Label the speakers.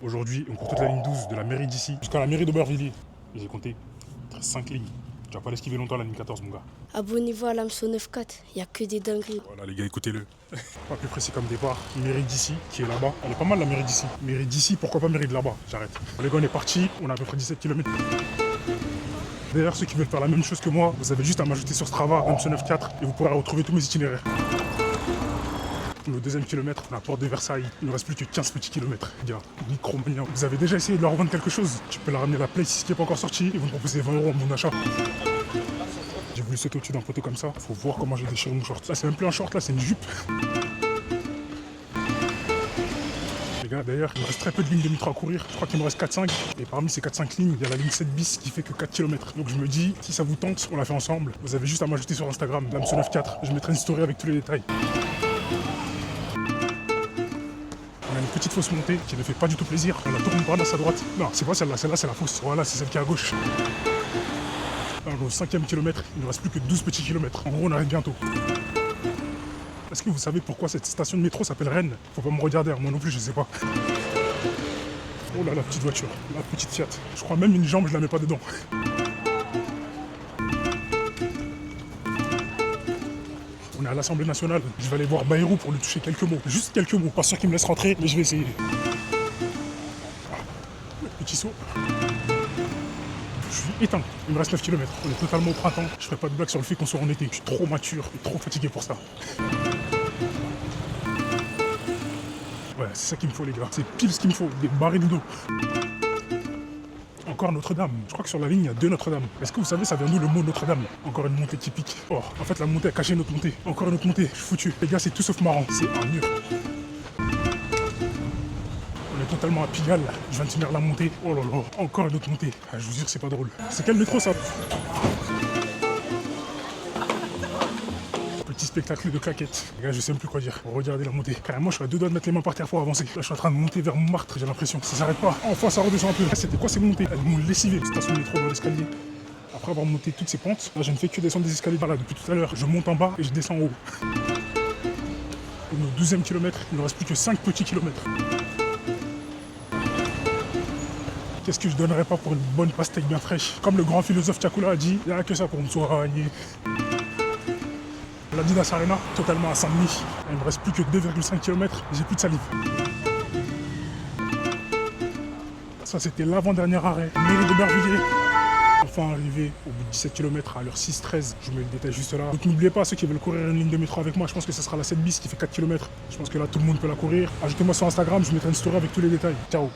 Speaker 1: Aujourd'hui, on court toute la ligne 12 de la mairie d'ici jusqu'à la mairie d'Aubervilliers. Et j'ai compté 5 lignes. Tu vas pas l'esquiver longtemps la ligne 14, mon gars.
Speaker 2: Abonnez-vous à l'Amso 94, il n'y a que des dingueries.
Speaker 1: Voilà les gars, écoutez-le. Pas plus précis comme départ. Mairie d'ici, qui est là-bas. Elle est pas mal la mairie d'ici. Mairie d'ici, pourquoi pas mairie de là-bas? J'arrête. Les gars, on est parti. On a à peu près 17 km. D'ailleurs, ceux qui veulent faire la même chose que moi, vous avez juste à m'ajouter sur Strava, Amso 94, et vous pourrez retrouver tous mes itinéraires. Le deuxième kilomètre, la porte de Versailles. Il ne reste plus que 15 petits kilomètres. Gars, micromania. Vous avez déjà essayé de leur vendre quelque chose? Tu peux leur ramener la Play si ce qui n'est pas encore sorti et vous me proposez 20 € en mon achat. J'ai voulu sauter au-dessus d'un poteau comme ça. Faut voir comment j'ai déchiré mon short. Là, c'est même plus un short, là, c'est une jupe. Les gars, d'ailleurs, il me reste très peu de lignes de métro à courir. Je crois qu'il me reste 4-5. Et parmi ces 4-5 lignes, il y a la ligne 7 bis qui fait que 4 km. Donc je me dis, si ça vous tente, on la fait ensemble. Vous avez juste à m'ajouter sur Instagram, l'Amso 94. Je mettrai une story avec tous les détails. On a une petite fausse montée qui ne fait pas du tout plaisir. On la tourne par là à sa droite. Non, c'est pas celle-là, celle-là c'est la fausse. Voilà, c'est celle qui est à gauche. Alors, au 5e kilomètre, il ne reste plus que 12 petits kilomètres. En gros, on arrive bientôt. Est-ce que vous savez pourquoi cette station de métro s'appelle Rennes? Faut pas me regarder, moi non plus, je sais pas. Oh là, la petite voiture, la petite Fiat. Je crois même une jambe, je la mets pas dedans. On est à l'Assemblée nationale. Je vais aller voir Bayrou pour lui toucher quelques mots. Juste quelques mots. Pas sûr qu'il me laisse rentrer, mais je vais essayer. Ah, le petit saut. Je suis éteint. Il me reste 9 km. On est totalement au printemps. Je ferai pas de blague sur le fait qu'on soit en été. Je suis trop mature et trop fatigué pour ça. Ouais, c'est ça qu'il me faut, les gars. C'est pile ce qu'il me faut. Des barrés de dos. Encore Notre-Dame. Je crois que sur la ligne, il y a 2 Notre-Dame. Est-ce que vous savez, ça vient d'où le mot Notre-Dame? Encore une montée typique. Oh, en fait, la montée a caché notre montée. Encore une autre montée. Je suis foutu. Les gars, c'est tout sauf marrant. C'est un mur. On est totalement à Pigalle. Je viens de finir la montée. Oh là là. Encore une autre montée. Ah, je vous jure, c'est pas drôle. C'est quel métro, ça? Petit spectacle de claquettes. Les gars, je sais même plus quoi dire. Regardez la montée. Carrément, je suis à 2 doigts de mettre les mains par terre pour avancer. Là, je suis en train de monter vers Montmartre, j'ai l'impression. Ça s'arrête pas. Enfin, ça redescend un peu. C'était quoi ces montées? Elles m'ont lessivé. Station de métro dans l'escalier. Après avoir monté toutes ces pentes, là, je ne fais que descendre des escaliers par là depuis tout à l'heure. Je monte en bas et je descends en haut. On est au 12e kilomètre. Il ne reste plus que 5 petits kilomètres. Qu'est-ce que je donnerais pas pour une bonne pastèque bien fraîche? Comme le grand philosophe Tiakoula a dit, il n'y a que ça pour me soigner. L'Adidas Arena, totalement à Saint-Denis. Il me reste plus que 2,5 km, j'ai plus de salive. Ça, c'était l'avant-dernier arrêt, mairie d'Aubervilliers. Enfin arrivé au bout de 17 km à l'heure 6:13, je mets le détail juste là. Donc n'oubliez pas, ceux qui veulent courir une ligne de métro avec moi, je pense que ce sera la 7 bis qui fait 4 km. Je pense que là, tout le monde peut la courir. Ajoutez-moi sur Instagram, je mettrai une story avec tous les détails. Ciao.